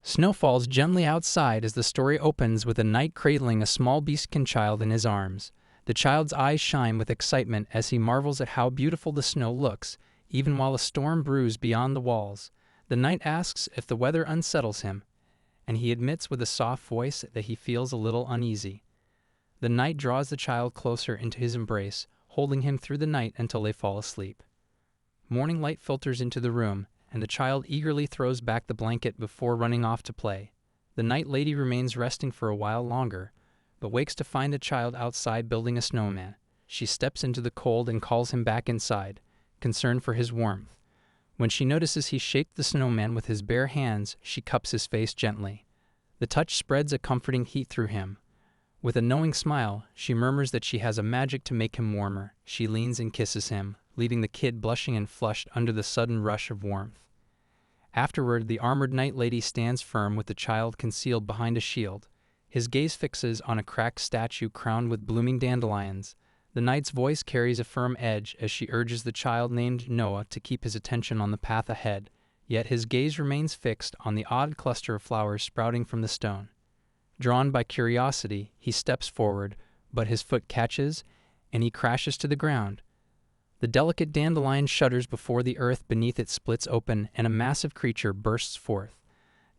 Snow falls gently outside as the story opens with a knight cradling a small beastkin child in his arms. The child's eyes shine with excitement as he marvels at how beautiful the snow looks, even while a storm brews beyond the walls. The knight asks if the weather unsettles him, and he admits with a soft voice that he feels a little uneasy. The knight draws the child closer into his embrace, holding him through the night until they fall asleep. Morning light filters into the room, and the child eagerly throws back the blanket before running off to play. The night lady remains resting for a while longer, but wakes to find the child outside building a snowman. She steps into the cold and calls him back inside, concerned for his warmth. When she notices he shaped the snowman with his bare hands, she cups his face gently. The touch spreads a comforting heat through him. With a knowing smile, she murmurs that she has a magic to make him warmer. She leans and kisses him, leaving the kid blushing and flushed under the sudden rush of warmth. Afterward, the armored knight lady stands firm with the child concealed behind a shield. His gaze fixes on a cracked statue crowned with blooming dandelions. The knight's voice carries a firm edge as she urges the child named Noah to keep his attention on the path ahead, yet his gaze remains fixed on the odd cluster of flowers sprouting from the stone. Drawn by curiosity, he steps forward, but his foot catches, and he crashes to the ground. The delicate dandelion shudders before the earth beneath it splits open, and a massive creature bursts forth.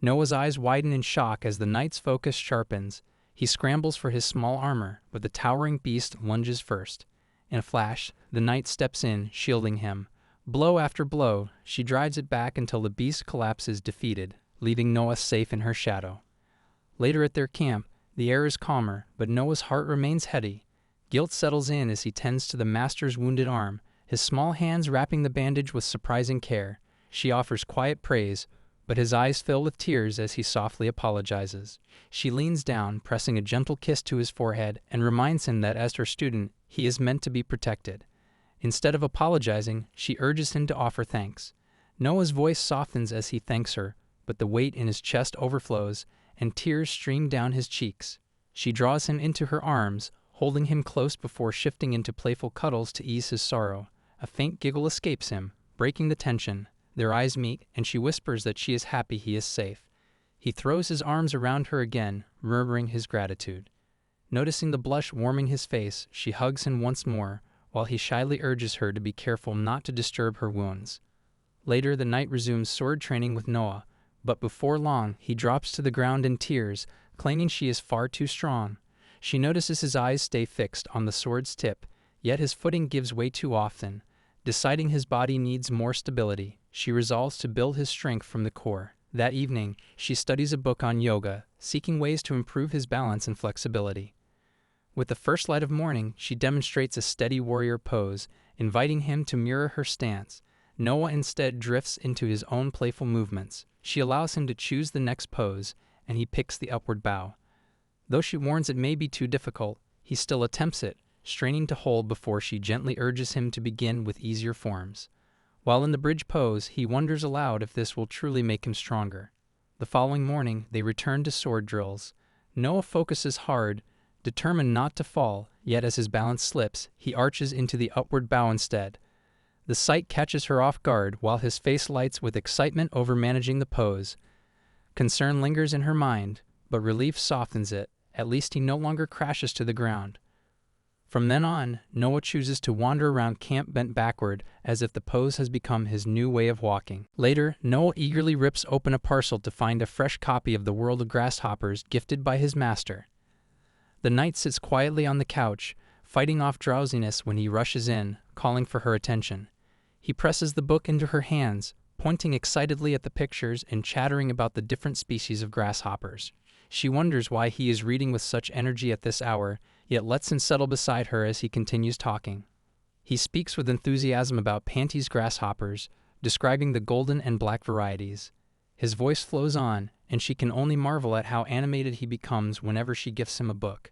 Noah's eyes widen in shock as the knight's focus sharpens. He scrambles for his small armor, but the towering beast lunges first. In a flash, the knight steps in, shielding him. Blow after blow, she drives it back until the beast collapses defeated, leaving Noah safe in her shadow. Later at their camp, the air is calmer, but Noah's heart remains heady. Guilt settles in as he tends to the master's wounded arm, his small hands wrapping the bandage with surprising care. She offers quiet praise, but his eyes fill with tears as he softly apologizes. She leans down, pressing a gentle kiss to his forehead, and reminds him that as her student, he is meant to be protected. Instead of apologizing, she urges him to offer thanks. Noah's voice softens as he thanks her, but the weight in his chest overflows, and tears stream down his cheeks. She draws him into her arms, holding him close before shifting into playful cuddles to ease his sorrow. A faint giggle escapes him, breaking the tension. Their eyes meet, and she whispers that she is happy he is safe. He throws his arms around her again, murmuring his gratitude. Noticing the blush warming his face, she hugs him once more, while he shyly urges her to be careful not to disturb her wounds. Later, the knight resumes sword training with Noah, but before long, he drops to the ground in tears, claiming she is far too strong. She notices his eyes stay fixed on the sword's tip, yet his footing gives way too often. Deciding his body needs more stability, she resolves to build his strength from the core. That evening, she studies a book on yoga, seeking ways to improve his balance and flexibility. With the first light of morning, she demonstrates a steady warrior pose, inviting him to mirror her stance. Noah instead drifts into his own playful movements. She allows him to choose the next pose, and he picks the upward bow. Though she warns it may be too difficult, he still attempts it, straining to hold before she gently urges him to begin with easier forms. While in the bridge pose, he wonders aloud if this will truly make him stronger. The following morning, they return to sword drills. Noah focuses hard, determined not to fall, yet as his balance slips, he arches into the upward bow instead. The sight catches her off guard, while his face lights with excitement over managing the pose. Concern lingers in her mind, but relief softens it. At least he no longer crashes to the ground. From then on, Noah chooses to wander around camp bent backward, as if the pose has become his new way of walking. Later, Noah eagerly rips open a parcel to find a fresh copy of The World of Grasshoppers gifted by his master. The knight sits quietly on the couch, fighting off drowsiness when he rushes in, calling for her attention. He presses the book into her hands, pointing excitedly at the pictures and chattering about the different species of grasshoppers. She wonders why he is reading with such energy at this hour, yet lets him settle beside her as he continues talking. He speaks with enthusiasm about Panty's grasshoppers, describing the golden and black varieties. His voice flows on, and she can only marvel at how animated he becomes whenever she gifts him a book.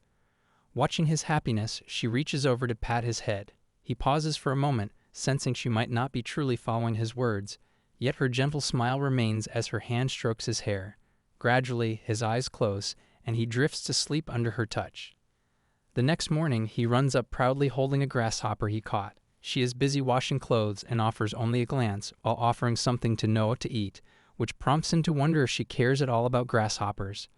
Watching his happiness, she reaches over to pat his head. He pauses for a moment, sensing she might not be truly following his words, yet her gentle smile remains as her hand strokes his hair. Gradually, his eyes close, and he drifts to sleep under her touch. The next morning, he runs up proudly holding a grasshopper he caught. She is busy washing clothes and offers only a glance, while offering something to Noah to eat, which prompts him to wonder if she cares at all about grasshoppers.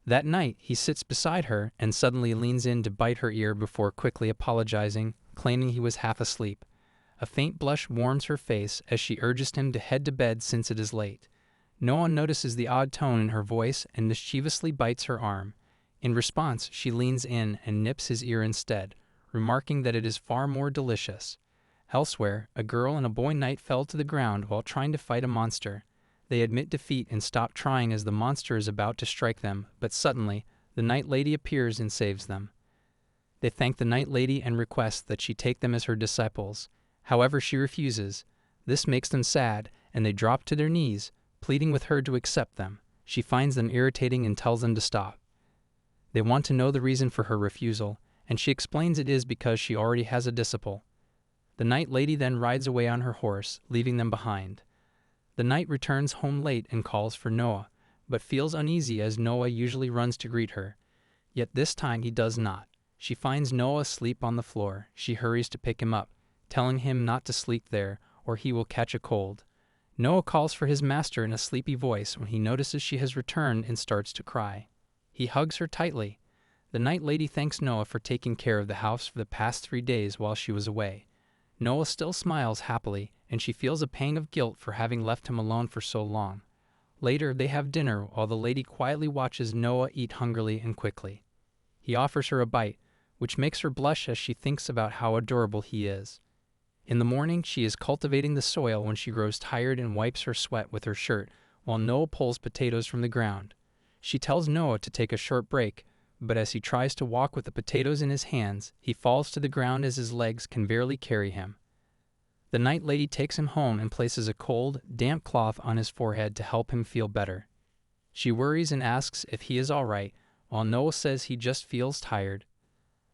That night, he sits beside her and suddenly leans in to bite her ear before quickly apologizing, claiming he was half asleep. A faint blush warms her face as she urges him to head to bed since it is late. Noah notices the odd tone in her voice and mischievously bites her arm. In response, she leans in and nips his ear instead, remarking that it is far more delicious. Elsewhere, a girl and a boy knight fell to the ground while trying to fight a monster. They admit defeat and stop trying as the monster is about to strike them, but suddenly, the Night Lady appears and saves them. They thank the Night Lady and request that she take them as her disciples. However, she refuses. This makes them sad, and they drop to their knees, pleading with her to accept them. She finds them irritating and tells them to stop. They want to know the reason for her refusal, and she explains it is because she already has a disciple. The Night Lady then rides away on her horse, leaving them behind. The knight returns home late and calls for Noah, but feels uneasy as Noah usually runs to greet her. Yet this time he does not. She finds Noah asleep on the floor. She hurries to pick him up, telling him not to sleep there or he will catch a cold. Noah calls for his master in a sleepy voice when he notices she has returned and starts to cry. He hugs her tightly. The Night Lady thanks Noah for taking care of the house for the past 3 days while she was away. Noah still smiles happily, and she feels a pang of guilt for having left him alone for so long. Later, they have dinner while the lady quietly watches Noah eat hungrily and quickly. He offers her a bite, which makes her blush as she thinks about how adorable he is. In the morning, she is cultivating the soil when she grows tired and wipes her sweat with her shirt while Noah pulls potatoes from the ground. She tells Noah to take a short break, but as he tries to walk with the potatoes in his hands, he falls to the ground as his legs can barely carry him. The Night Lady takes him home and places a cold, damp cloth on his forehead to help him feel better. She worries and asks if he is all right, while Noah says he just feels tired.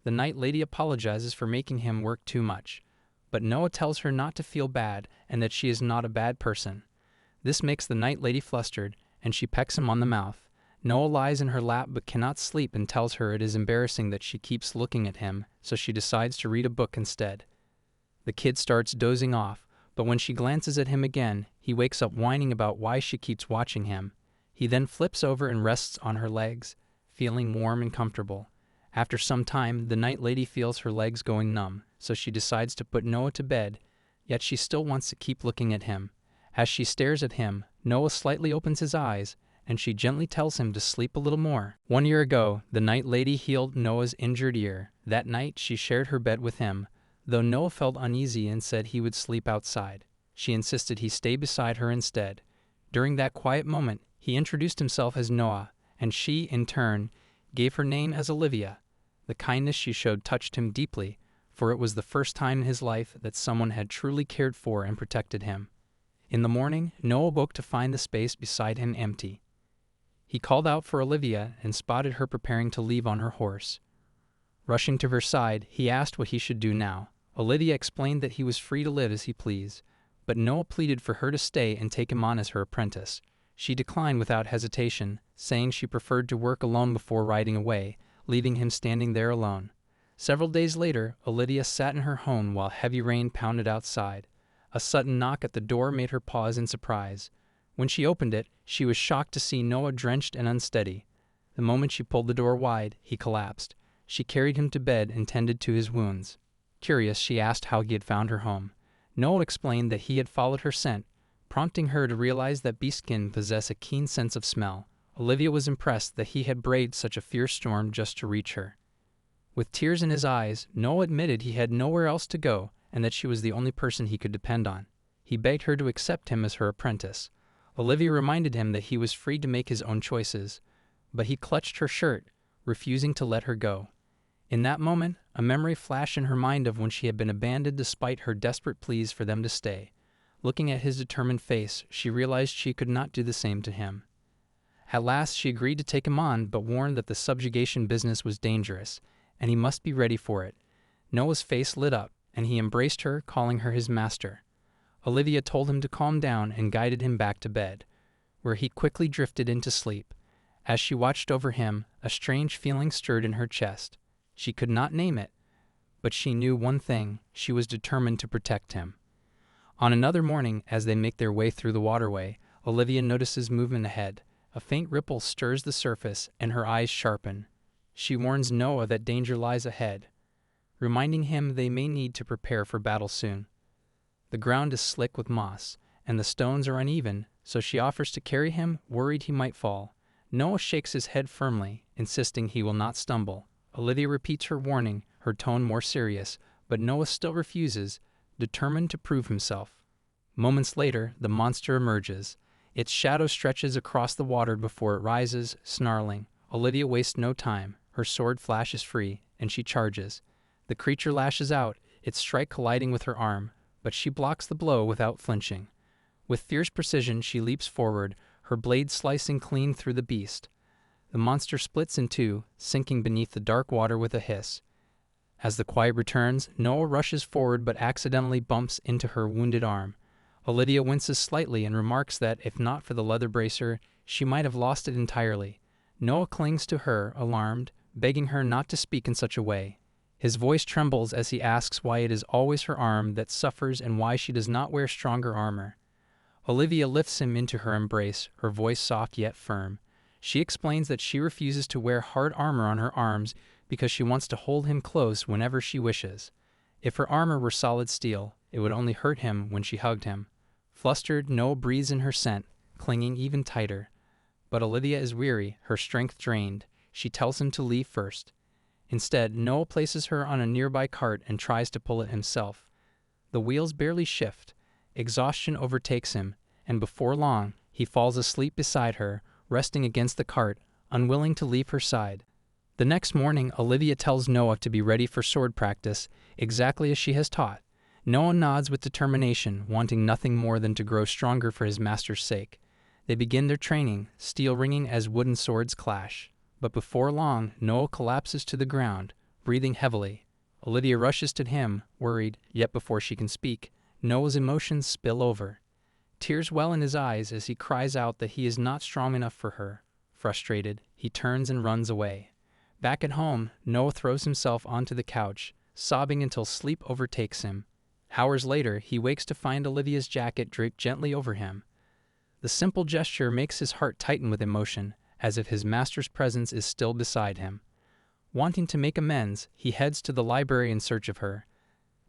The Night Lady apologizes for making him work too much, but Noah tells her not to feel bad and that she is not a bad person. This makes the Night Lady flustered, and she pecks him on the mouth. Noah lies in her lap but cannot sleep and tells her it is embarrassing that she keeps looking at him, so she decides to read a book instead. The kid starts dozing off, but when she glances at him again, he wakes up whining about why she keeps watching him. He then flips over and rests on her legs, feeling warm and comfortable. After some time, the Night Lady feels her legs going numb, so she decides to put Noah to bed, yet she still wants to keep looking at him. As she stares at him, Noah slightly opens his eyes, and she gently tells him to sleep a little more. 1 year ago, the Night Lady healed Noah's injured ear. That night, she shared her bed with him, though Noah felt uneasy and said he would sleep outside. She insisted he stay beside her instead. During that quiet moment, he introduced himself as Noah, and she, in turn, gave her name as Olivia. The kindness she showed touched him deeply, for it was the first time in his life that someone had truly cared for and protected him. In the morning, Noah woke to find the space beside him empty. He called out for Olivia and spotted her preparing to leave on her horse. Rushing to her side, he asked what he should do now. Olivia explained that he was free to live as he pleased, but Noah pleaded for her to stay and take him on as her apprentice. She declined without hesitation, saying she preferred to work alone before riding away, leaving him standing there alone. Several days later, Olivia sat in her home while heavy rain pounded outside. A sudden knock at the door made her pause in surprise. When she opened it, she was shocked to see Noah drenched and unsteady. The moment she pulled the door wide, he collapsed. She carried him to bed and tended to his wounds. Curious, she asked how he had found her home. Noah explained that he had followed her scent, prompting her to realize that beastkin possess a keen sense of smell. Olivia was impressed that he had braved such a fierce storm just to reach her. With tears in his eyes, Noah admitted he had nowhere else to go and that she was the only person he could depend on. He begged her to accept him as her apprentice. Olivia reminded him that he was free to make his own choices, but he clutched her shirt, refusing to let her go. In that moment, a memory flashed in her mind of when she had been abandoned despite her desperate pleas for them to stay. Looking at his determined face, she realized she could not do the same to him. At last, she agreed to take him on, but warned that the subjugation business was dangerous, and he must be ready for it. Noah's face lit up, and he embraced her, calling her his master. Olivia told him to calm down and guided him back to bed, where he quickly drifted into sleep. As she watched over him, a strange feeling stirred in her chest. She could not name it, but she knew one thing: she was determined to protect him. On another morning, as they make their way through the waterway, Olivia notices movement ahead. A faint ripple stirs the surface, and her eyes sharpen. She warns Noah that danger lies ahead, reminding him they may need to prepare for battle soon. The ground is slick with moss, and the stones are uneven, so she offers to carry him, worried he might fall. Noah shakes his head firmly, insisting he will not stumble. Olivia repeats her warning, her tone more serious, but Noah still refuses, determined to prove himself. Moments later, the monster emerges. Its shadow stretches across the water before it rises, snarling. Olivia wastes no time. Her sword flashes free, and she charges. The creature lashes out, its strike colliding with her arm, but she blocks the blow without flinching. With fierce precision, she leaps forward, her blade slicing clean through the beast. The monster splits in two, sinking beneath the dark water with a hiss. As the quiet returns, Noah rushes forward but accidentally bumps into her wounded arm. Olivia winces slightly and remarks that, if not for the leather bracer, she might have lost it entirely. Noah clings to her, alarmed, begging her not to speak in such a way. His voice trembles as he asks why it is always her arm that suffers and why she does not wear stronger armor. Olivia lifts him into her embrace, her voice soft yet firm. She explains that she refuses to wear hard armor on her arms because she wants to hold him close whenever she wishes. If her armor were solid steel, it would only hurt him when she hugged him. Flustered, Noah breathes in her scent, clinging even tighter. But Olivia is weary, her strength drained. She tells him to leave first. Instead, Noah places her on a nearby cart and tries to pull it himself. The wheels barely shift. Exhaustion overtakes him, and before long, he falls asleep beside her, resting against the cart, unwilling to leave her side. The next morning, Olivia tells Noah to be ready for sword practice, exactly as she has taught. Noah nods with determination, wanting nothing more than to grow stronger for his master's sake. They begin their training, steel ringing as wooden swords clash. But before long, Noah collapses to the ground, breathing heavily. Olivia rushes to him, worried, yet before she can speak, Noah's emotions spill over. Tears well in his eyes as he cries out that he is not strong enough for her. Frustrated, he turns and runs away. Back at home, Noah throws himself onto the couch, sobbing until sleep overtakes him. Hours later, he wakes to find Olivia's jacket draped gently over him. The simple gesture makes his heart tighten with emotion, as if his master's presence is still beside him. Wanting to make amends, he heads to the library in search of her.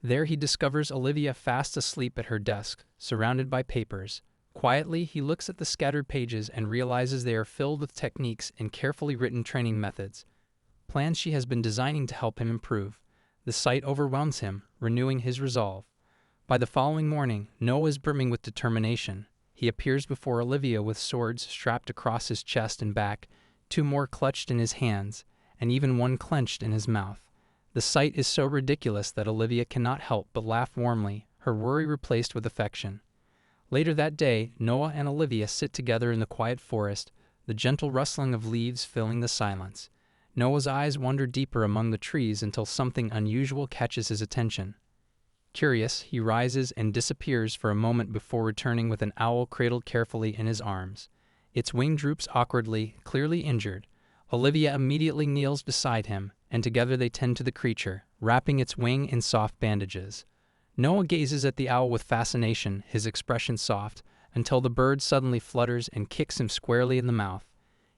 There he discovers Olivia fast asleep at her desk, surrounded by papers. Quietly, he looks at the scattered pages and realizes they are filled with techniques and carefully written training methods. Plans she has been designing to help him improve. The sight overwhelms him, renewing his resolve. By the following morning, Noah is brimming with determination. He appears before Olivia with swords strapped across his chest and back, 2 more clutched in his hands, and even one clenched in his mouth. The sight is so ridiculous that Olivia cannot help but laugh warmly, her worry replaced with affection. Later that day, Noah and Olivia sit together in the quiet forest, the gentle rustling of leaves filling the silence. Noah's eyes wander deeper among the trees until something unusual catches his attention. Curious, he rises and disappears for a moment before returning with an owl cradled carefully in his arms. Its wing droops awkwardly, clearly injured. Olivia immediately kneels beside him, and together they tend to the creature, wrapping its wing in soft bandages. Noah gazes at the owl with fascination, his expression soft, until the bird suddenly flutters and kicks him squarely in the mouth.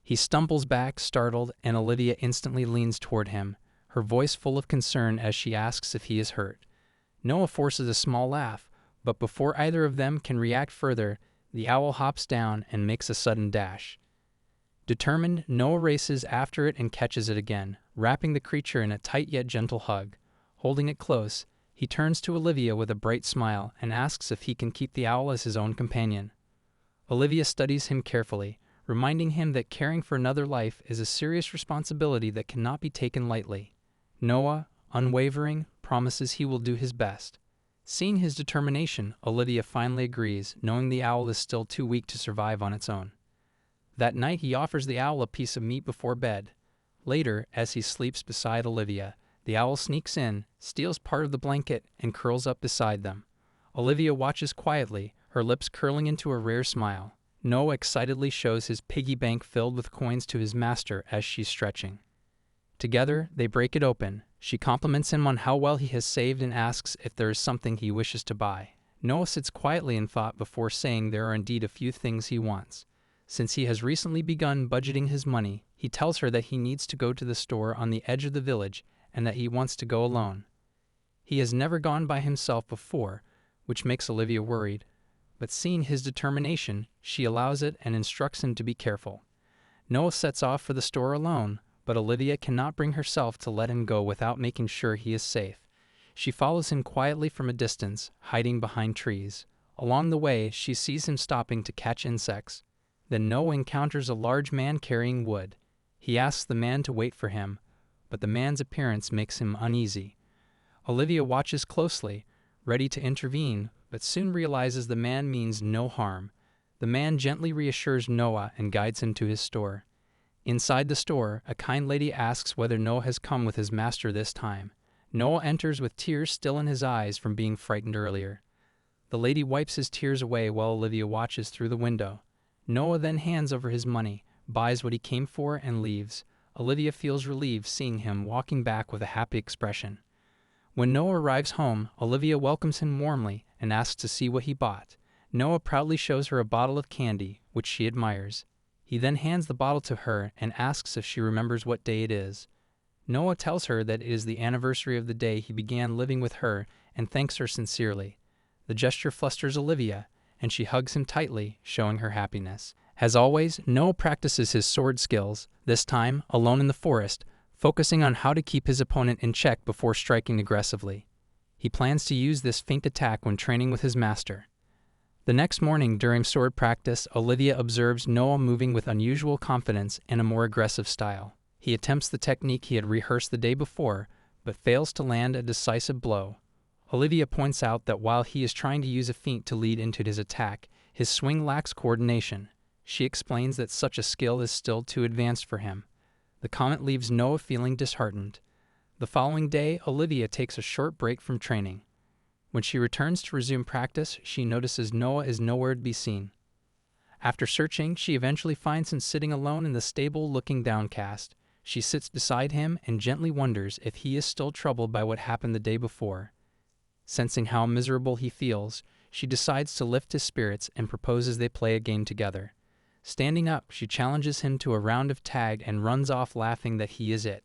He stumbles back, startled, and Olivia instantly leans toward him, her voice full of concern as she asks if he is hurt. Noah forces a small laugh, but before either of them can react further, the owl hops down and makes a sudden dash. Determined, Noah races after it and catches it again, wrapping the creature in a tight yet gentle hug. Holding it close, he turns to Olivia with a bright smile and asks if he can keep the owl as his own companion. Olivia studies him carefully, reminding him that caring for another life is a serious responsibility that cannot be taken lightly. Noah, unwavering, promises he will do his best. Seeing his determination, Olivia finally agrees, knowing the owl is still too weak to survive on its own. That night he offers the owl a piece of meat before bed. Later, as he sleeps beside Olivia, the owl sneaks in, steals part of the blanket, and curls up beside them. Olivia watches quietly, her lips curling into a rare smile. Noah excitedly shows his piggy bank filled with coins to his master as she's stretching. Together, they break it open. She compliments him on how well he has saved and asks if there is something he wishes to buy. Noah sits quietly in thought before saying there are indeed a few things he wants. Since he has recently begun budgeting his money, he tells her that he needs to go to the store on the edge of the village and that he wants to go alone. He has never gone by himself before, which makes Olivia worried, but seeing his determination, she allows it and instructs him to be careful. Noah sets off for the store alone, but Olivia cannot bring herself to let him go without making sure he is safe. She follows him quietly from a distance, hiding behind trees. Along the way, she sees him stopping to catch insects. Then Noah encounters a large man carrying wood. He asks the man to wait for him, but the man's appearance makes him uneasy. Olivia watches closely, ready to intervene, but soon realizes the man means no harm. The man gently reassures Noah and guides him to his store. Inside the store, a kind lady asks whether Noah has come with his master this time. Noah enters with tears still in his eyes from being frightened earlier. The lady wipes his tears away while Olivia watches through the window. Noah then hands over his money, buys what he came for, and leaves. Olivia feels relieved seeing him walking back with a happy expression. When Noah arrives home, Olivia welcomes him warmly and asks to see what he bought. Noah proudly shows her a bottle of candy, which she admires. He then hands the bottle to her and asks if she remembers what day it is. Noah tells her that it is the anniversary of the day he began living with her and thanks her sincerely. The gesture flusters Olivia, and she hugs him tightly, showing her happiness. As always, Noah practices his sword skills, this time alone in the forest, focusing on how to keep his opponent in check before striking aggressively. He plans to use this feint attack when training with his master. The next morning during sword practice, Olivia observes Noah moving with unusual confidence and a more aggressive style. He attempts the technique he had rehearsed the day before, but fails to land a decisive blow. Olivia points out that while he is trying to use a feint to lead into his attack, his swing lacks coordination. She explains that such a skill is still too advanced for him. The comment leaves Noah feeling disheartened. The following day, Olivia takes a short break from training. When she returns to resume practice, she notices Noah is nowhere to be seen. After searching, she eventually finds him sitting alone in the stable looking downcast. She sits beside him and gently wonders if he is still troubled by what happened the day before. Sensing how miserable he feels, she decides to lift his spirits and proposes they play a game together. Standing up, she challenges him to a round of tag and runs off laughing that he is it.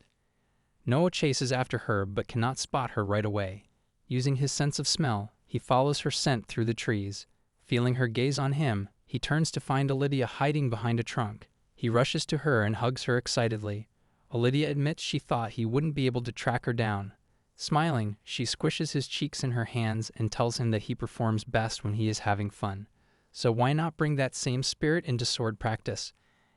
Noah chases after her but cannot spot her right away. Using his sense of smell, he follows her scent through the trees. Feeling her gaze on him, he turns to find Olivia hiding behind a trunk. He rushes to her and hugs her excitedly. Olivia admits she thought he wouldn't be able to track her down. Smiling, she squishes his cheeks in her hands and tells him that he performs best when he is having fun. So why not bring that same spirit into sword practice?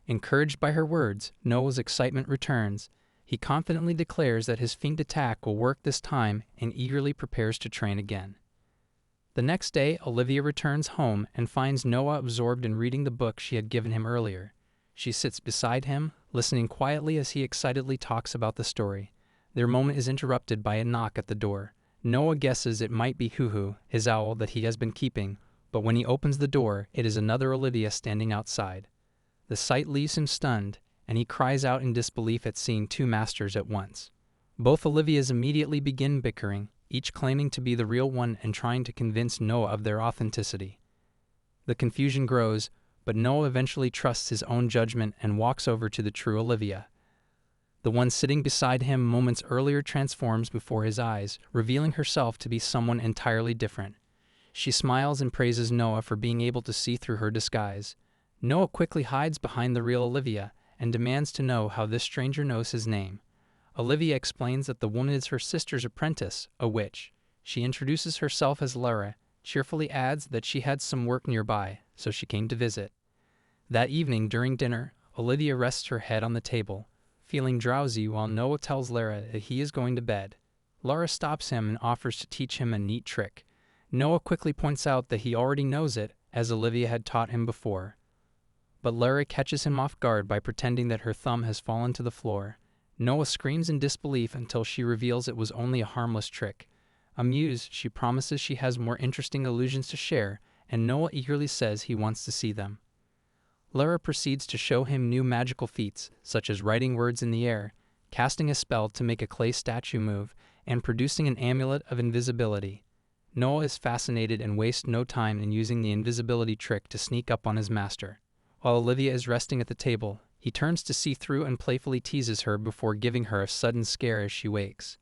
Encouraged by her words, Noah's excitement returns. He confidently declares that his feint attack will work this time and eagerly prepares to train again. The next day, Olivia returns home and finds Noah absorbed in reading the book she had given him earlier. She sits beside him, listening quietly as he excitedly talks about the story. Their moment is interrupted by a knock at the door. Noah guesses it might be Huhu, his owl that he has been keeping, but when he opens the door, it is another Olivia standing outside. The sight leaves him stunned, and he cries out in disbelief at seeing two masters at once. Both Olivias immediately begin bickering, each claiming to be the real one and trying to convince Noah of their authenticity. The confusion grows, but Noah eventually trusts his own judgment and walks over to the true Olivia. The one sitting beside him moments earlier transforms before his eyes, revealing herself to be someone entirely different. She smiles and praises Noah for being able to see through her disguise. Noah quickly hides behind the real Olivia and demands to know how this stranger knows his name. Olivia explains that the woman is her sister's apprentice, a witch. She introduces herself as Lara, cheerfully adds that she had some work nearby, so she came to visit. That evening during dinner, Olivia rests her head on the table, feeling drowsy while Noah tells Lara that he is going to bed. Lara stops him and offers to teach him a neat trick. Noah quickly points out that he already knows it, as Olivia had taught him before. But Lara catches him off guard by pretending that her thumb has fallen to the floor. Noah screams in disbelief until she reveals it was only a harmless trick. Amused, she promises she has more interesting illusions to share, and Noah eagerly says he wants to see them. Lara proceeds to show him new magical feats, such as writing words in the air, casting a spell to make a clay statue move, and producing an amulet of invisibility. Noah is fascinated and wastes no time in using the invisibility trick to sneak up on his master. While Olivia is resting at the table, he turns to see through and playfully teases her before giving her a sudden scare as she wakes.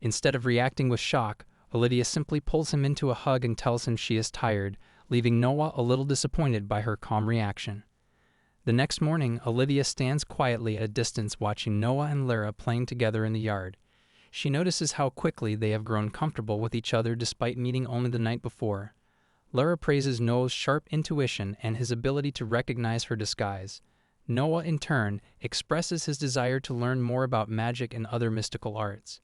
Instead of reacting with shock, Olivia simply pulls him into a hug and tells him she is tired, leaving Noah a little disappointed by her calm reaction. The next morning, Olivia stands quietly at a distance watching Noah and Lara playing together in the yard. She notices how quickly they have grown comfortable with each other despite meeting only the night before. Lara praises Noah's sharp intuition and his ability to recognize her disguise. Noah, in turn, expresses his desire to learn more about magic and other mystical arts.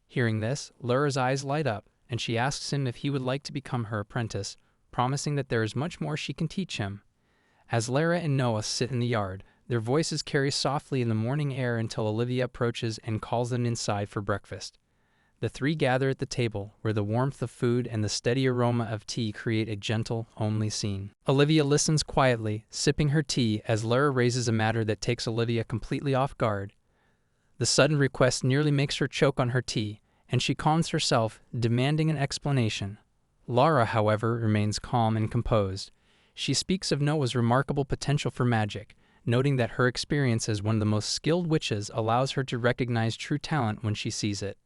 Hearing this, Lara's eyes light up, and she asks him if he would like to become her apprentice, promising that there is much more she can teach him. As Lara and Noah sit in the yard, their voices carry softly in the morning air until Olivia approaches and calls them inside for breakfast. The three gather at the table, where the warmth of food and the steady aroma of tea create a gentle, homely scene. Olivia listens quietly, sipping her tea as Lara raises a matter that takes Olivia completely off guard. The sudden request nearly makes her choke on her tea, and she calms herself, demanding an explanation. Lara, however, remains calm and composed. She speaks of Noah's remarkable potential for magic, noting that her experience as one of the most skilled witches allows her to recognize true talent when she sees it.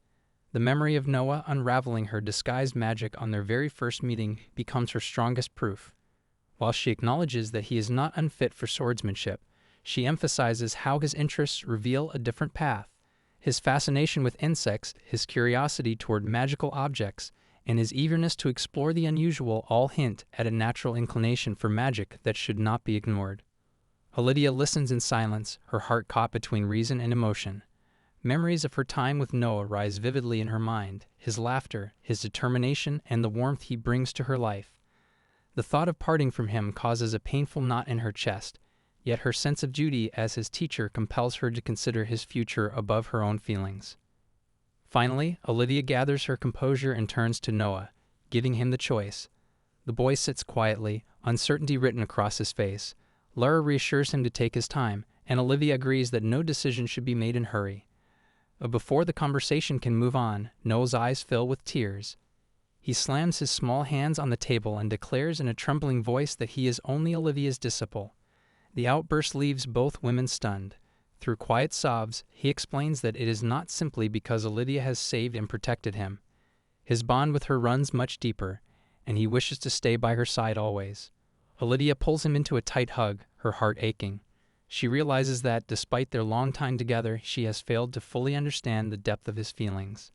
The memory of Noah unraveling her disguised magic on their very first meeting becomes her strongest proof. While she acknowledges that he is not unfit for swordsmanship, she emphasizes how his interests reveal a different path. His fascination with insects, his curiosity toward magical objects, and his eagerness to explore the unusual all hint at a natural inclination for magic that should not be ignored. Olivia listens in silence, her heart caught between reason and emotion. Memories of her time with Noah rise vividly in her mind, his laughter, his determination, and the warmth he brings to her life. The thought of parting from him causes a painful knot in her chest, yet her sense of duty as his teacher compels her to consider his future above her own feelings. Finally, Olivia gathers her composure and turns to Noah, giving him the choice. The boy sits quietly, uncertainty written across his face. Lara reassures him to take his time, and Olivia agrees that no decision should be made in a hurry. But before the conversation can move on, Noah's eyes fill with tears. He slams his small hands on the table and declares in a trembling voice that he is only Olivia's disciple. The outburst leaves both women stunned. Through quiet sobs, he explains that it is not simply because Olivia has saved and protected him. His bond with her runs much deeper, and he wishes to stay by her side always. Olivia pulls him into a tight hug, her heart aching. She realizes that, despite their long time together, she has failed to fully understand the depth of his feelings.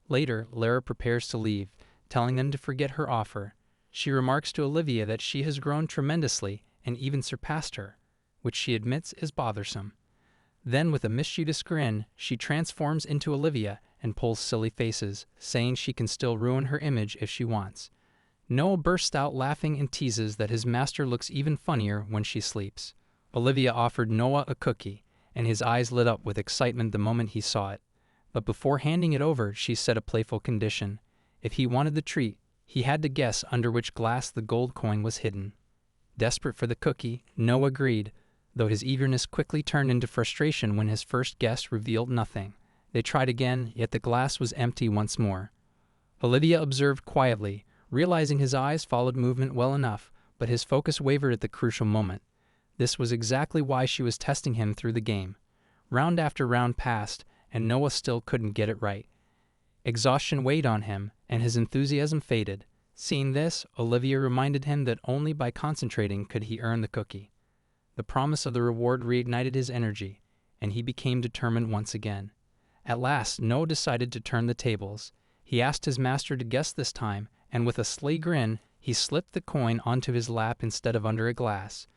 Later, Lara prepares to leave, telling them to forget her offer. She remarks to Olivia that she has grown tremendously and even surpassed her, which she admits is bothersome. Then, with a mischievous grin, she transforms into Olivia and pulls silly faces, saying she can still ruin her image if she wants. Noah bursts out laughing and teases that his master looks even funnier when she sleeps. Olivia offered Noah a cookie, and his eyes lit up with excitement the moment he saw it. But before handing it over, she set a playful condition. If he wanted the treat, he had to guess under which glass the gold coin was hidden. Desperate for the cookie, Noah agreed, though his eagerness quickly turned into frustration when his first guess revealed nothing. They tried again, yet the glass was empty once more. Olivia observed quietly, realizing his eyes followed movement well enough, but his focus wavered at the crucial moment. This was exactly why she was testing him through the game. Round after round passed, and Noah still couldn't get it right. Exhaustion weighed on him, and his enthusiasm faded. Seeing this, Olivia reminded him that only by concentrating could he earn the cookie. The promise of the reward reignited his energy, and he became determined once again. At last, Noah decided to turn the tables. He asked his master to guess this time, and with a sly grin, he slipped the coin onto his lap instead of under a glass.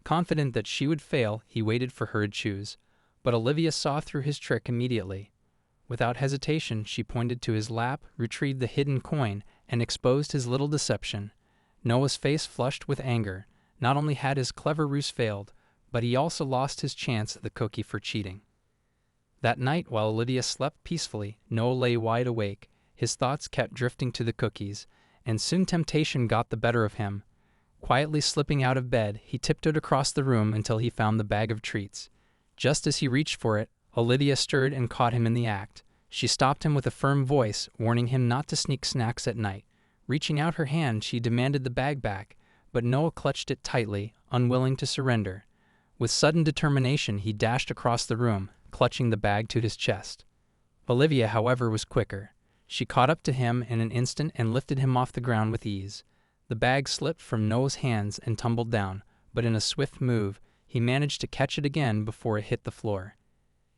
Confident that she would fail, he waited for her to choose, but Olivia saw through his trick immediately. Without hesitation, she pointed to his lap, retrieved the hidden coin, and exposed his little deception. Noah's face flushed with anger. Not only had his clever ruse failed, but he also lost his chance at the cookie for cheating. That night, while Olivia slept peacefully, Noah lay wide awake. His thoughts kept drifting to the cookies, and soon temptation got the better of him. Quietly slipping out of bed, he tiptoed across the room until he found the bag of treats. Just as he reached for it, Olivia stirred and caught him in the act. She stopped him with a firm voice, warning him not to sneak snacks at night. Reaching out her hand, she demanded the bag back, but Noah clutched it tightly, unwilling to surrender. With sudden determination, he dashed across the room, clutching the bag to his chest. Olivia, however, was quicker. She caught up to him in an instant and lifted him off the ground with ease. The bag slipped from Noah's hands and tumbled down, but in a swift move, he managed to catch it again before it hit the floor.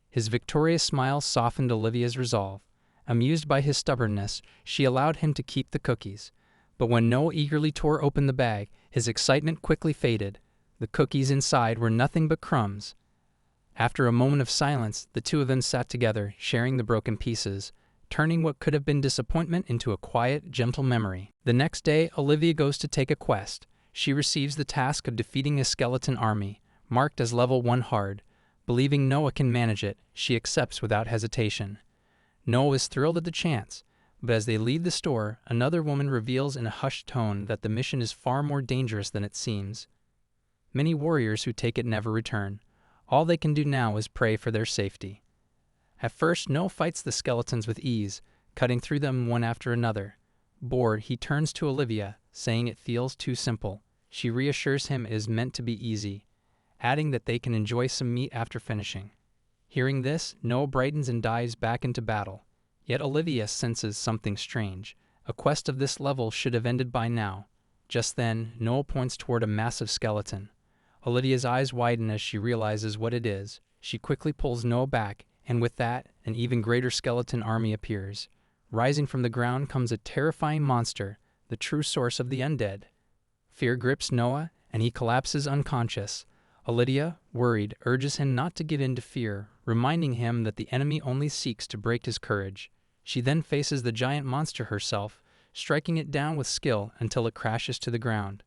His victorious smile softened Olivia's resolve. Amused by his stubbornness, she allowed him to keep the cookies. But when Noah eagerly tore open the bag, his excitement quickly faded. The cookies inside were nothing but crumbs. After a moment of silence, the two of them sat together, sharing the broken pieces, turning what could have been disappointment into a quiet, gentle memory. The next day, Olivia goes to take a quest. She receives the task of defeating a skeleton army, marked as level 1 hard. Believing Noah can manage it, she accepts without hesitation. Noah is thrilled at the chance, but as they leave the store, another woman reveals in a hushed tone that the mission is far more dangerous than it seems. Many warriors who take it never return. All they can do now is pray for their safety. At first, Noah fights the skeletons with ease, cutting through them one after another. Bored, he turns to Olivia, saying it feels too simple. She reassures him it is meant to be easy, adding that they can enjoy some meat after finishing. Hearing this, Noah brightens and dives back into battle. Yet Olivia senses something strange. A quest of this level should have ended by now. Just then, Noah points toward a massive skeleton. Olivia's eyes widen as she realizes what it is. She quickly pulls Noah back, and with that, an even greater skeleton army appears. Rising from the ground comes a terrifying monster, the true source of the undead. Fear grips Noah, and he collapses unconscious. Olivia, worried, urges him not to give in to fear, reminding him that the enemy only seeks to break his courage. She then faces the giant monster herself, striking it down with skill until it crashes to the ground.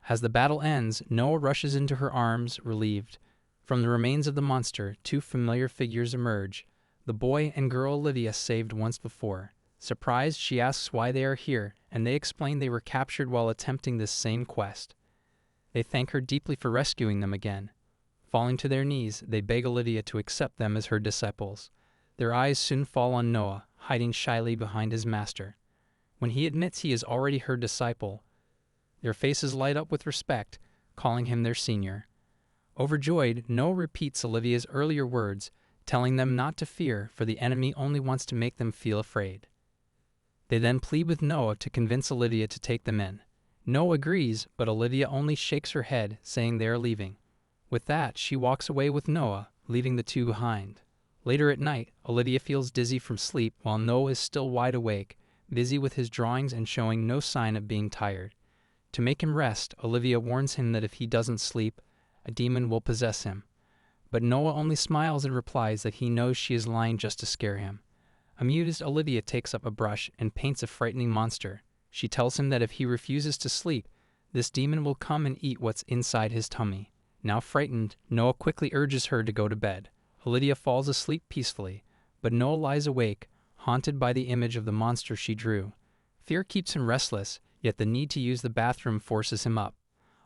As the battle ends, Noah rushes into her arms, relieved. From the remains of the monster, two familiar figures emerge, the boy and girl Olivia saved once before. Surprised, she asks why they are here, and they explain they were captured while attempting this same quest. They thank her deeply for rescuing them again. Falling to their knees, they beg Olivia to accept them as her disciples. Their eyes soon fall on Noah, hiding shyly behind his master. When he admits he is already her disciple, their faces light up with respect, calling him their senior. Overjoyed, Noah repeats Olivia's earlier words, telling them not to fear, for the enemy only wants to make them feel afraid. They then plead with Noah to convince Olivia to take them in. Noah agrees, but Olivia only shakes her head, saying they are leaving. With that, she walks away with Noah, leaving the two behind. Later at night, Olivia feels dizzy from sleep while Noah is still wide awake, busy with his drawings and showing no sign of being tired. To make him rest, Olivia warns him that if he doesn't sleep, a demon will possess him. But Noah only smiles and replies that he knows she is lying just to scare him. Amused, Olivia takes up a brush and paints a frightening monster. She tells him that if he refuses to sleep, this demon will come and eat what's inside his tummy. Now frightened, Noah quickly urges her to go to bed. Olivia falls asleep peacefully, but Noah lies awake, haunted by the image of the monster she drew. Fear keeps him restless, yet the need to use the bathroom forces him up.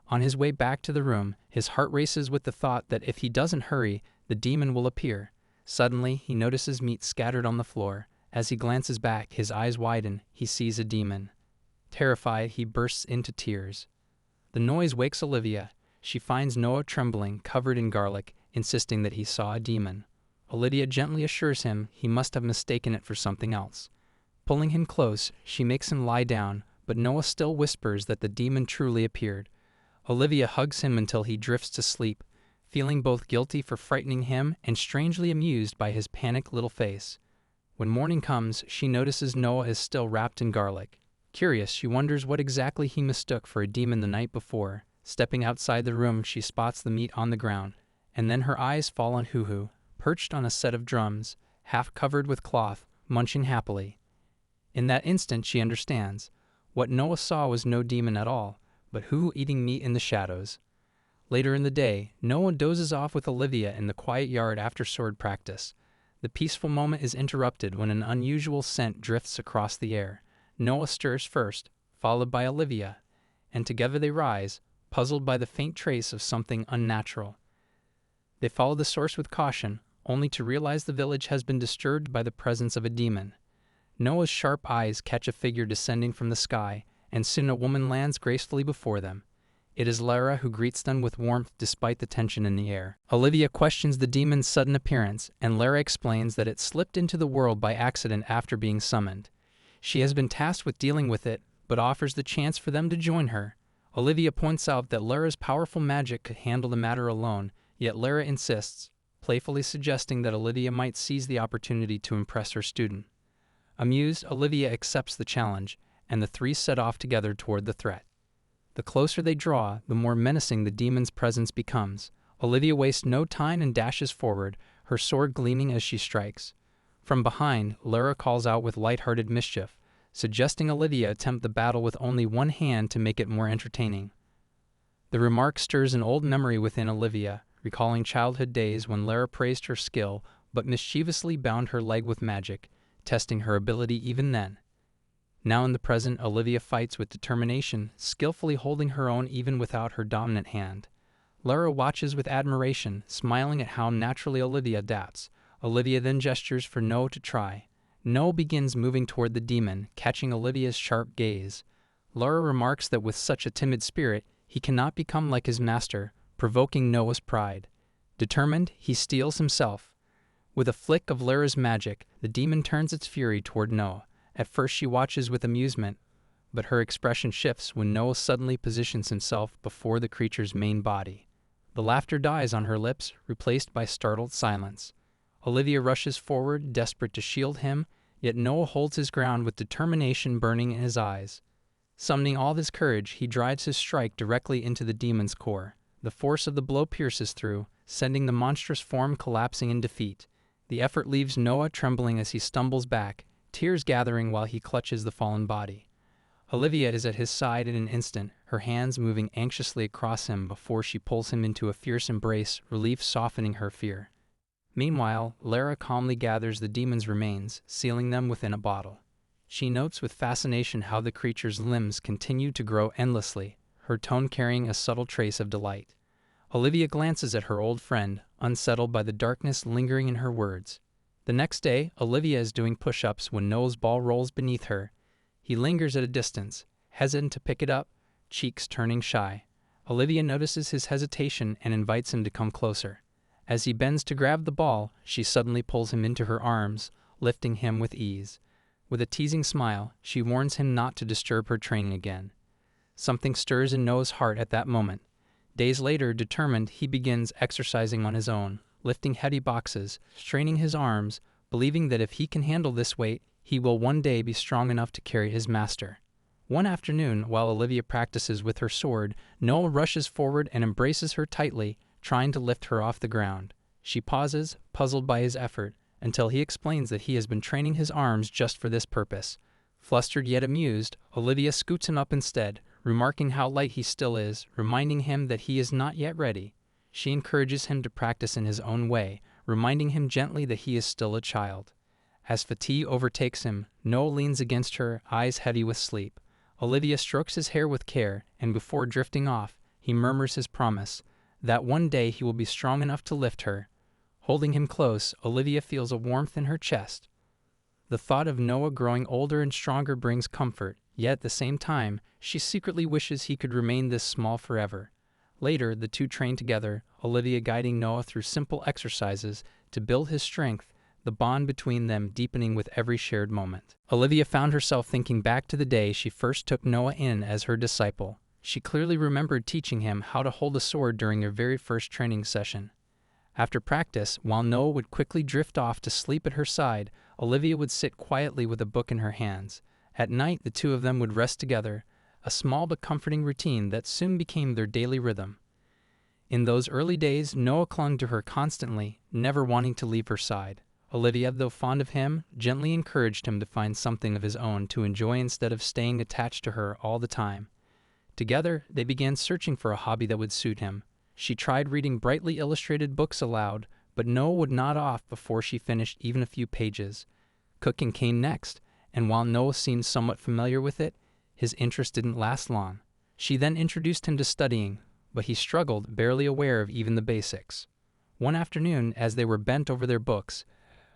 On his way back to the room, his heart races with the thought that if he doesn't hurry, the demon will appear. Suddenly, he notices meat scattered on the floor. As he glances back, his eyes widen. He sees a demon. Terrified, he bursts into tears. The noise wakes Olivia. She finds Noah trembling, covered in garlic, insisting that he saw a demon. Olivia gently assures him he must have mistaken it for something else. Pulling him close, she makes him lie down, but Noah still whispers that the demon truly appeared. Olivia hugs him until he drifts to sleep, feeling both guilty for frightening him and strangely amused by his panicked little face. When morning comes, she notices Noah is still wrapped in garlic. Curious, she wonders what exactly he mistook for a demon the night before. Stepping outside the room, she spots the meat on the ground, and then her eyes fall on Hoo-Hoo, perched on a set of drums, half covered with cloth, munching happily. In that instant, she understands. What Noah saw was no demon at all, but Hoo-Hoo eating meat in the shadows. Later in the day, Noah dozes off with Olivia in the quiet yard after sword practice. The peaceful moment is interrupted when an unusual scent drifts across the air. Noah stirs first, followed by Olivia, and together they rise, puzzled by the faint trace of something unnatural. They follow the source with caution, only to realize the village has been disturbed by the presence of a demon. Noah's sharp eyes catch a figure descending from the sky, and soon a woman lands gracefully before them. It is Lara who greets them with warmth despite the tension in the air. Olivia questions the demon's sudden appearance, and Lara explains that it slipped into the world by accident after being summoned. She has been tasked with dealing with it, but offers the chance for them to join her. Olivia points out that Lara's powerful magic could handle the matter alone, yet Lara insists, playfully suggesting that Olivia might seize the opportunity to impress her student. Amused, Olivia accepts the challenge, and the three set off together toward the threat. The closer they draw, the more menacing the demon's presence becomes. Olivia wastes no time and dashes forward, her sword gleaming as she strikes. From behind, Lara calls out with light-hearted mischief, suggesting Olivia attempt the battle with only one hand to make it more entertaining. The remark stirs an old memory within Olivia, recalling childhood days when Lara praised her skill but mischievously bound her leg with magic, testing her ability even then. Now in the present, Olivia fights with determination, skillfully holding her own even without her dominant hand. Lara watches with admiration, smiling at how naturally Olivia adapts. Olivia then gestures for No to try. No begins moving toward the demon, catching Olivia's sharp gaze. Lara remarks that with such a timid spirit, he cannot become like his master, provoking Noah's pride. Determined, he steels himself. With a flick of Lara's magic, the demon turns its fury toward Noah. At first she watches with amusement, but her expression shifts when Noah suddenly positions himself before the creature's main body. The laughter dies on her lips, replaced by startled silence. Olivia rushes forward, desperate to shield him, yet Noah holds his ground with determination burning in his eyes. Summoning all his courage, he drives his strike directly into the demon's core. The force of the blow pierces through, sending the monstrous form collapsing in defeat. The effort leaves Noah trembling as he stumbles back, tears gathering while he clutches the fallen body. Olivia is at his side in an instant, her hands moving anxiously across him before she pulls him into a fierce embrace, relief softening her fear. Meanwhile, Lara calmly gathers the demon's remains, sealing them within a bottle. She notes with fascination how the creature's limbs continue to grow endlessly, her tone carrying a subtle trace of delight. Olivia glances at her old friend, unsettled by the darkness lingering in her words. The next day, Olivia is doing push-ups when Noah's ball rolls beneath her. He lingers at a distance, hesitant to pick it up, cheeks turning shy. Olivia notices his hesitation and invites him to come closer. As he bends to grab the ball, she suddenly pulls him into her arms, lifting him with ease. With a teasing smile, she warns him not to disturb her training again. Something stirs in Noah's heart at that moment. Days later, determined, he begins exercising on his own, lifting heavy boxes, straining his arms, believing that if he can handle this weight, he will one day be strong enough to carry his master. One afternoon, while Olivia practices with her sword, Noah rushes forward and embraces her tightly, trying to lift her off the ground. She pauses, puzzled by his effort, until he explains that he has been training his arms just for this purpose. Flustered yet amused, Olivia scoots him up instead, remarking how light he still is, reminding him that he is not yet ready. She encourages him to practice in his own way, reminding him gently that he is still a child. As fatigue overtakes him, Noah leans against her, eyes heavy with sleep. Olivia strokes his hair with care, and before drifting off, he murmurs his promise, that one day he will be strong enough to lift her. Holding him close, Olivia feels a warmth in her chest. The thought of Noah growing older and stronger brings comfort, yet at the same time, she secretly wishes he could remain this small forever. Later, the two train together, Olivia guiding Noah through simple exercises to build his strength, the bond between them deepening with every shared moment. Olivia found herself thinking back to the day she first took Noah in as her disciple. She clearly remembered teaching him how to hold a sword during their very first training session. After practice, while Noah would quickly drift off to sleep at her side, Olivia would sit quietly with a book in her hands. At night, the two of them would rest together, a small but comforting routine that soon became their daily rhythm. In those early days, Noah clung to her constantly, never wanting to leave her side. Olivia, though fond of him, gently encouraged him to find something of his own to enjoy instead of staying attached to her all the time. Together, they began searching for a hobby that would suit him. She tried reading brightly illustrated books aloud, but Noah would nod off before she finished even a few pages. Cooking came next, and while Noah seemed somewhat familiar with it, his interest didn't last long. She then introduced him to studying, but he struggled, barely aware of even the basics. One afternoon, as they were bent over their books,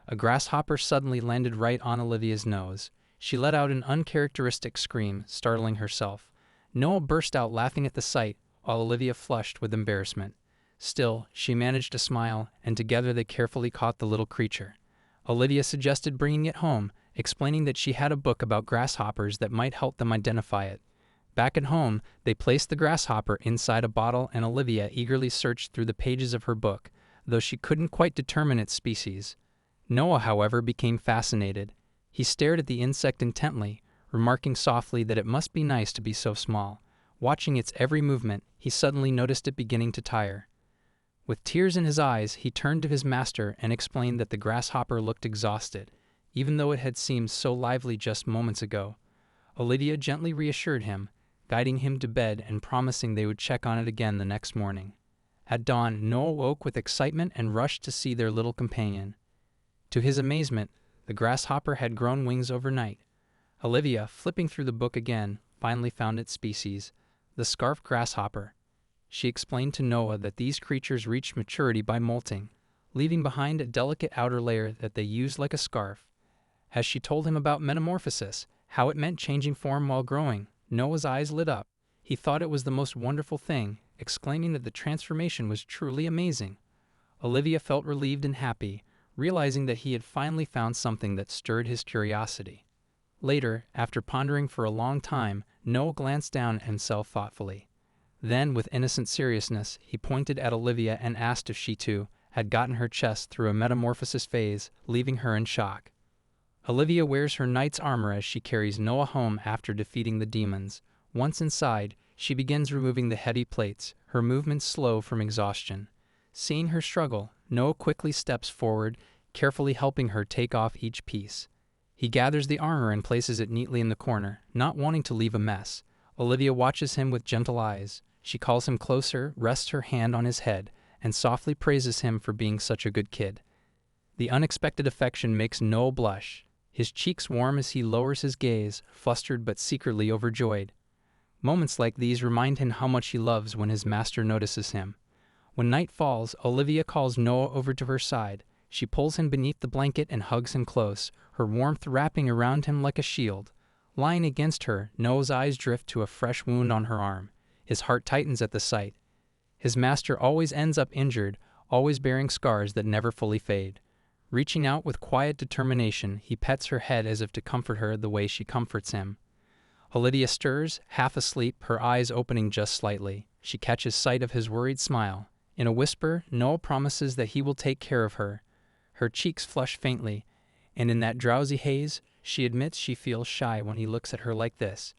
a grasshopper suddenly landed right on Olivia's nose. She let out an uncharacteristic scream, startling herself. Noah burst out laughing at the sight, while Olivia flushed with embarrassment. Still, she managed to smile, and together they carefully caught the little creature. Olivia suggested bringing it home, explaining that she had a book about grasshoppers that might help them identify it. Back at home, they placed the grasshopper inside a bottle, and Olivia eagerly searched through the pages of her book, though she couldn't quite determine its species. Noah, however, became fascinated. He stared at the insect intently, remarking softly that it must be nice to be so small. Watching its every movement, he suddenly noticed it beginning to tire. With tears in his eyes, he turned to his master and explained that the grasshopper looked exhausted, even though it had seemed so lively just moments ago. Olivia gently reassured him, guiding him to bed and promising they would check on it again the next morning. At dawn, Noah woke with excitement and rushed to see their little companion. To his amazement, the grasshopper had grown wings overnight. Olivia, flipping through the book again, finally found its species, the scarf grasshopper. She explained to Noah that these creatures reached maturity by molting, leaving behind a delicate outer layer that they used like a scarf. As she told him about metamorphosis, how it meant changing form while growing, Noah's eyes lit up. He thought it was the most wonderful thing, exclaiming that the transformation was truly amazing. Olivia felt relieved and happy, realizing that he had finally found something that stirred his curiosity. Later, after pondering for a long time, Noah glanced down at himself thoughtfully. Then, with innocent seriousness, he pointed at Olivia and asked if she, too, had gotten her chest through a metamorphosis phase, leaving her in shock. Olivia wears her knight's armor as she carries Noah home after defeating the demons. Once inside, she begins removing the heavy plates, her movements slow from exhaustion. Seeing her struggle, Noah quickly steps forward, carefully helping her take off each piece. He gathers the armor and places it neatly in the corner, not wanting to leave a mess. Olivia watches him with gentle eyes. She calls him closer, rests her hand on his head, and softly praises him for being such a good kid. The unexpected affection makes Noah blush. His cheeks warm as he lowers his gaze, flustered but secretly overjoyed. Moments like these remind him how much he loves when his master notices him. When night falls, Olivia calls Noah over to her side. She pulls him beneath the blanket and hugs him close, her warmth wrapping around him like a shield. Lying against her, Noah's eyes drift to a fresh wound on her arm. His heart tightens at the sight. His master always ends up injured, always bearing scars that never fully fade. Reaching out with quiet determination, he pets her head as if to comfort her the way she comforts him. Olivia stirs, half asleep, her eyes opening just slightly. She catches sight of his worried smile. In a whisper, Noah promises that he will take care of her. Her cheeks flush faintly, and in that drowsy haze, she admits she feels shy when he looks at her like this.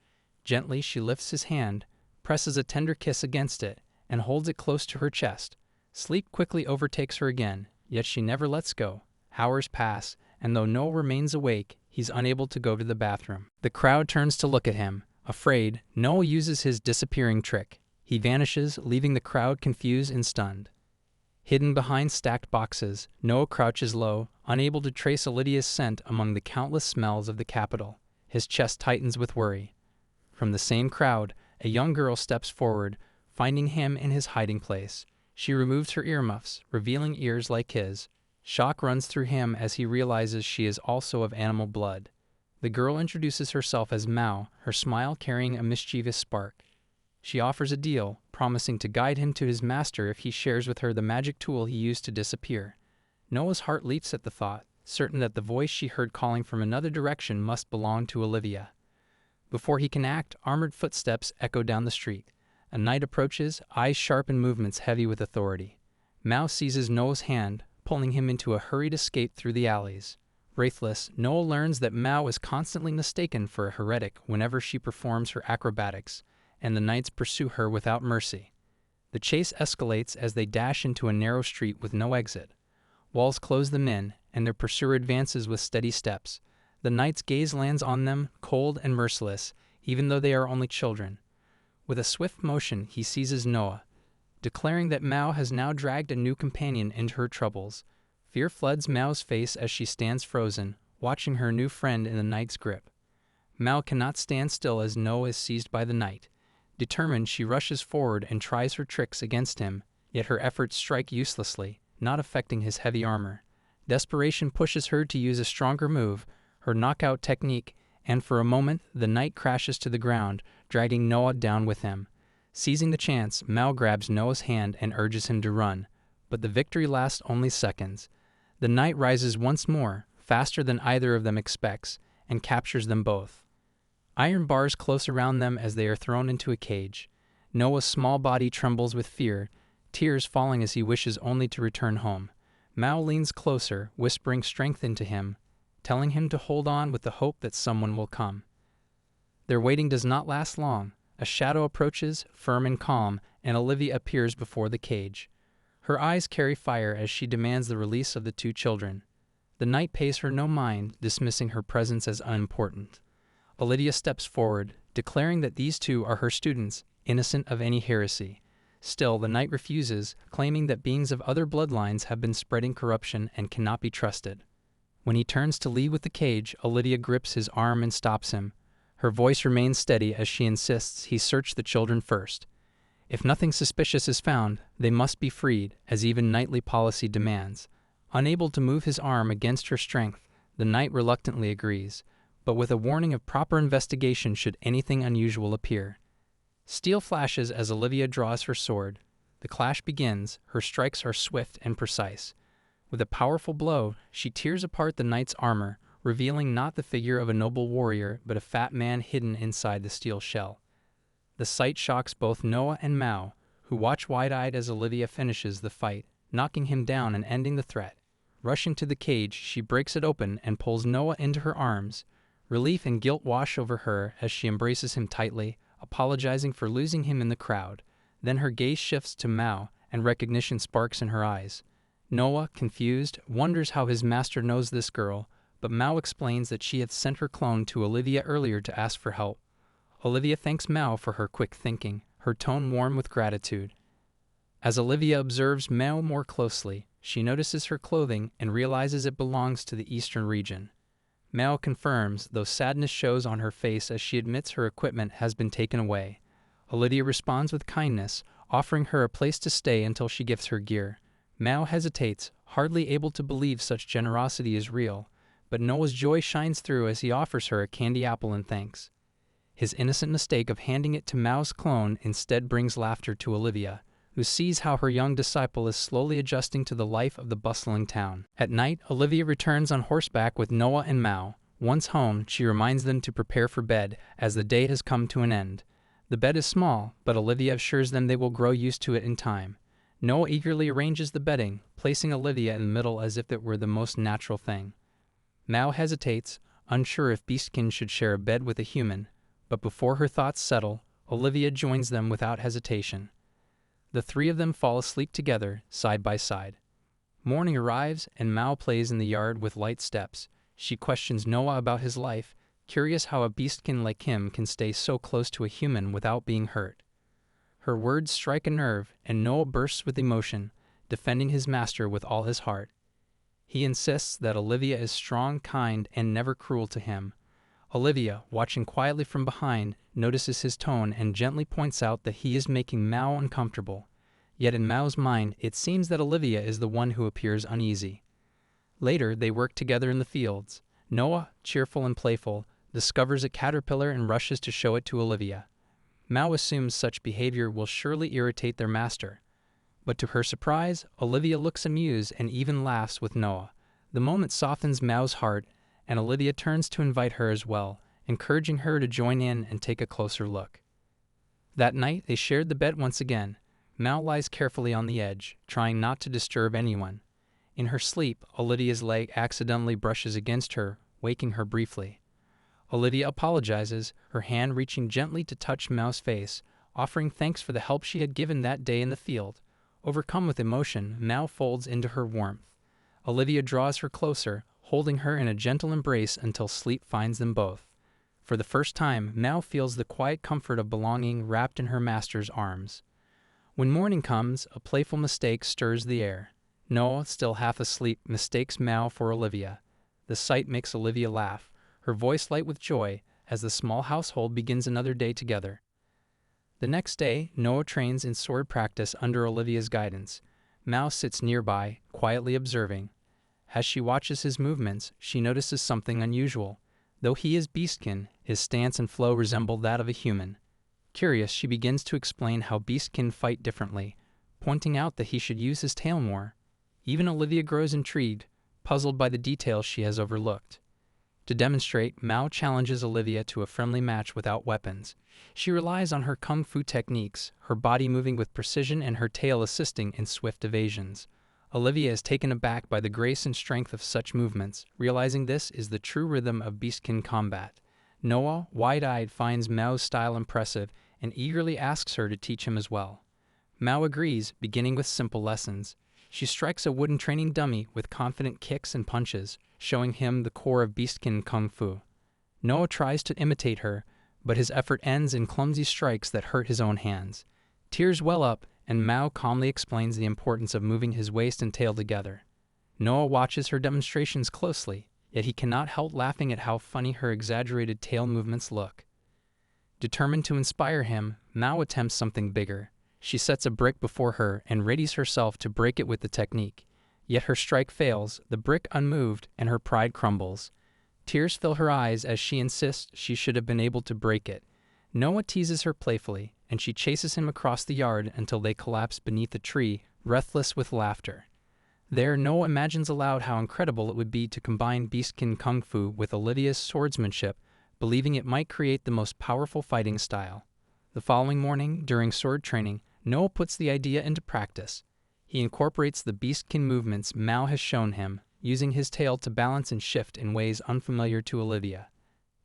Gently, she lifts his hand, presses a tender kiss against it, and holds it close to her chest. Sleep quickly overtakes her again, yet she never lets go. Hours pass, and though Noah remains awake, he's unable to go to the bathroom. The crowd turns to look at him. Afraid, Noah uses his disappearing trick. He vanishes, leaving the crowd confused and stunned. Hidden behind stacked boxes, Noah crouches low, unable to trace Olivia's scent among the countless smells of the capital. His chest tightens with worry. From the same crowd, a young girl steps forward, finding him in his hiding place. She removes her earmuffs, revealing ears like his. Shock runs through him as he realizes she is also of animal blood. The girl introduces herself as Mao, her smile carrying a mischievous spark. She offers a deal, promising to guide him to his master if he shares with her the magic tool he used to disappear. Noah's heart leaps at the thought, certain that the voice she heard calling from another direction must belong to Olivia. Before he can act, armored footsteps echo down the street. A knight approaches, eyes sharp and movements heavy with authority. Mao seizes Noah's hand, pulling him into a hurried escape through the alleys. Wraithless, Noah learns that Mao is constantly mistaken for a heretic whenever she performs her acrobatics, and the knights pursue her without mercy. The chase escalates as they dash into a narrow street with no exit. Walls close them in, and their pursuer advances with steady steps. The knight's gaze lands on them, cold and merciless, even though they are only children. With a swift motion, he seizes Noah, declaring that Mao has now dragged a new companion into her troubles. Fear floods Mao's face as she stands frozen, watching her new friend in the knight's grip. Mao cannot stand still as Noah is seized by the knight. Determined, she rushes forward and tries her tricks against him, yet her efforts strike uselessly, not affecting his heavy armor. Desperation pushes her to use a stronger move, her knockout technique, and for a moment the knight crashes to the ground, dragging Noah down with him. Seizing the chance, Mao grabs Noah's hand and urges him to run, but the victory lasts only seconds. The knight rises once more, faster than either of them expects, and captures them both. Iron bars close around them as they are thrown into a cage. Noah's small body trembles with fear, tears falling as he wishes only to return home. Mao leans closer, whispering strength into him, telling him to hold on with the hope that someone will come. Their waiting does not last long. A shadow approaches, firm and calm, and Olivia appears before the cage. Her eyes carry fire as she demands the release of the two children. The knight pays her no mind, dismissing her presence as unimportant. Olivia steps forward, declaring that these two are her students, innocent of any heresy. Still, the knight refuses, claiming that beings of other bloodlines have been spreading corruption and cannot be trusted. When he turns to leave with the cage, Olivia grips his arm and stops him. Her voice remains steady as she insists he search the children first. If nothing suspicious is found, they must be freed, as even knightly policy demands. Unable to move his arm against her strength, the knight reluctantly agrees, but with a warning of proper investigation should anything unusual appear. Steel flashes as Olivia draws her sword. The clash begins, her strikes are swift and precise. With a powerful blow, she tears apart the knight's armor, revealing not the figure of a noble warrior, but a fat man hidden inside the steel shell. The sight shocks both Noah and Mao, who watch wide-eyed as Olivia finishes the fight, knocking him down and ending the threat. Rushing to the cage, she breaks it open and pulls Noah into her arms. Relief and guilt wash over her as she embraces him tightly, apologizing for losing him in the crowd. Then her gaze shifts to Mao, and recognition sparks in her eyes. Noah, confused, wonders how his master knows this girl, but Mao explains that she had sent her clone to Olivia earlier to ask for help. Olivia thanks Mao for her quick thinking, her tone warm with gratitude. As Olivia observes Mao more closely, she notices her clothing and realizes it belongs to the eastern region. Mao confirms, though sadness shows on her face as she admits her equipment has been taken away. Olivia responds with kindness, offering her a place to stay until she gives her gear. Mao hesitates, hardly able to believe such generosity is real, but Noah's joy shines through as he offers her a candy apple in thanks. His innocent mistake of handing it to Mao's clone instead brings laughter to Olivia, who sees how her young disciple is slowly adjusting to the life of the bustling town. At night, Olivia returns on horseback with Noah and Mao. Once home, she reminds them to prepare for bed, as the day has come to an end. The bed is small, but Olivia assures them they will grow used to it in time. Noah eagerly arranges the bedding, placing Olivia in the middle as if it were the most natural thing. Mao hesitates, unsure if beastkin should share a bed with a human, but before her thoughts settle, Olivia joins them without hesitation. The three of them fall asleep together, side by side. Morning arrives, and Mao plays in the yard with light steps. She questions Noah about his life, curious how a beastkin like him can stay so close to a human without being hurt. Her words strike a nerve, and Noah bursts with emotion, defending his master with all his heart. He insists that Olivia is strong, kind, and never cruel to him. Olivia, watching quietly from behind, notices his tone and gently points out that he is making Mao uncomfortable. Yet in Mao's mind, it seems that Olivia is the one who appears uneasy. Later, they work together in the fields. Noah, cheerful and playful, discovers a caterpillar and rushes to show it to Olivia. Mao assumes such behavior will surely irritate their master. But to her surprise, Olivia looks amused and even laughs with Noah. The moment softens Mao's heart, and Olivia turns to invite her as well, encouraging her to join in and take a closer look. That night, they shared the bed once again. Mao lies carefully on the edge, trying not to disturb anyone. In her sleep, Olivia's leg accidentally brushes against her, waking her briefly. Olivia apologizes, her hand reaching gently to touch Mao's face, offering thanks for the help she had given that day in the field. Overcome with emotion, Mao folds into her warmth. Olivia draws her closer, holding her in a gentle embrace until sleep finds them both. For the first time, Mao feels the quiet comfort of belonging wrapped in her master's arms. When morning comes, a playful mistake stirs the air. Noah, still half asleep, mistakes Mao for Olivia. The sight makes Olivia laugh, her voice light with joy, as the small household begins another day together. The next day, Noah trains in sword practice under Olivia's guidance. Mao sits nearby, quietly observing. As she watches his movements, she notices something unusual. Though he is beastkin, his stance and flow resemble that of a human. Curious, she begins to explain how beastkin fight differently, pointing out that he should use his tail more. Even Olivia grows intrigued, puzzled by the details she has overlooked. To demonstrate, Mao challenges Olivia to a friendly match without weapons. She relies on her kung fu techniques, her body moving with precision and her tail assisting in swift evasions. Olivia is taken aback by the grace and strength of such movements, realizing this is the true rhythm of beastkin combat. Noah, wide-eyed, finds Mao's style impressive and eagerly asks her to teach him as well. Mao agrees, beginning with simple lessons. She strikes a wooden training dummy with confident kicks and punches, showing him the core of beastkin kung fu. Noah tries to imitate her, but his effort ends in clumsy strikes that hurt his own hands. Tears well up, and Mao calmly explains the importance of moving his waist and tail together. Noah watches her demonstrations closely, yet he cannot help laughing at how funny her exaggerated tail movements look. Determined to inspire him, Mao attempts something bigger. She sets a brick before her and readies herself to break it with the technique. Yet her strike fails, the brick unmoved, and her pride crumbles. Tears fill her eyes as she insists she should have been able to break it. Noah teases her playfully, and she chases him across the yard until they collapse beneath a tree, breathless with laughter. There, Noah imagines aloud how incredible it would be to combine beastkin kung fu with Olivia's swordsmanship, believing it might create the most powerful fighting style. The following morning, during sword training, Noah puts the idea into practice. He incorporates the beastkin movements Mao has shown him, using his tail to balance and shift in ways unfamiliar to Olivia.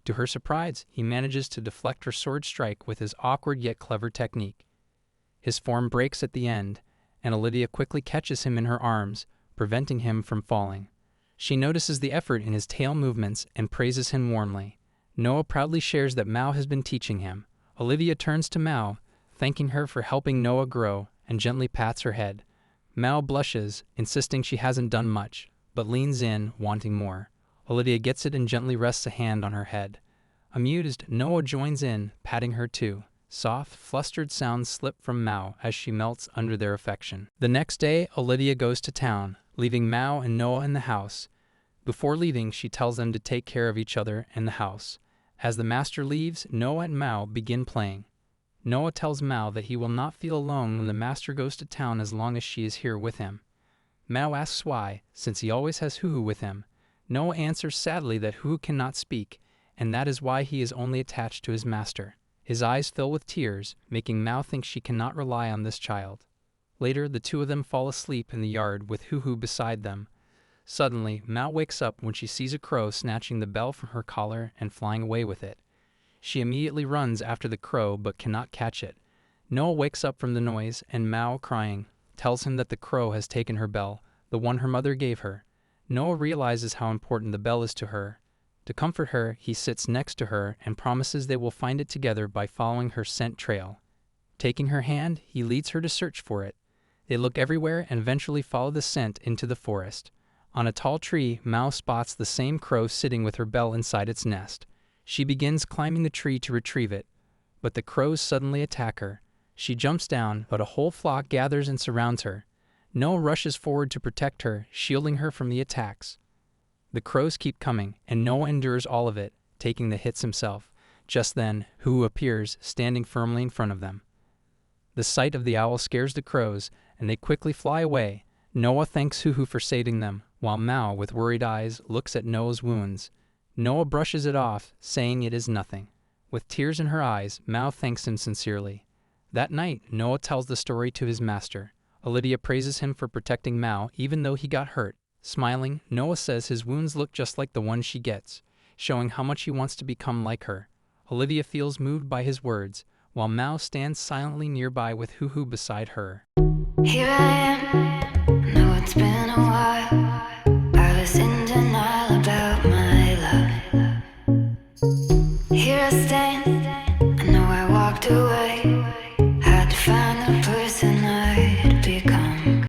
To her surprise, he manages to deflect her sword strike with his awkward yet clever technique. His form breaks at the end, and Olivia quickly catches him in her arms, preventing him from falling. She notices the effort in his tail movements and praises him warmly. Noah proudly shares that Mao has been teaching him. Olivia turns to Mao, thanking her for helping Noah grow, and gently pats her head. Mao blushes, insisting she hasn't done much, but leans in, wanting more. Olivia gets it and gently rests a hand on her head. Amused, Noah joins in, patting her too. Soft, flustered sounds slip from Mao as she melts under their affection. The next day, Olivia goes to town, leaving Mao and Noah in the house. Before leaving, she tells them to take care of each other and the house. As the master leaves, Noah and Mao begin playing. Noah tells Mao that he will not feel alone when the master goes to town as long as she is here with him. Mao asks why, since he always has Huhu with him. Noah answers sadly that Huhu cannot speak, and that is why he is only attached to his master. His eyes fill with tears, making Mao think she cannot rely on this child. Later, the two of them fall asleep in the yard with Huhu beside them. Suddenly, Mao wakes up when she sees a crow snatching the bell from her collar and flying away with it. She immediately runs after the crow but cannot catch it. Noah wakes up from the noise, and Mao, crying, tells him that the crow has taken her bell, the one her mother gave her. Noah realizes how important the bell is to her. To comfort her, he sits next to her and promises they will find it together by following her scent trail. Taking her hand, he leads her to search for it. They look everywhere and eventually follow the scent into the forest. On a tall tree, Mao spots the same crow sitting with her bell inside its nest. She begins climbing the tree to retrieve it, but the crows suddenly attack her. She jumps down, but a whole flock gathers and surrounds her. Noah rushes forward to protect her, shielding her from the attacks. The crows keep coming, and Noah endures all of it, taking the hits himself. Just then, Huhu appears, standing firmly in front of them. The sight of the owl scares the crows, and they quickly fly away. Noah thanks Huhu for saving them, while Mao, with worried eyes, looks at Noah's wounds. Noah brushes it off, saying it is nothing. With tears in her eyes, Mao thanks him sincerely. That night, Noah tells the story to his master. Olivia praises him for protecting Mao, even though he got hurt. Smiling, Noah says his wounds look just like the ones she gets, showing how much he wants to become like her. Olivia feels moved by his words, while Mao stands silently nearby with Huhu beside her. Here I am, know it's been a while. I was in denial about my love. Here I stand, I know I walked away.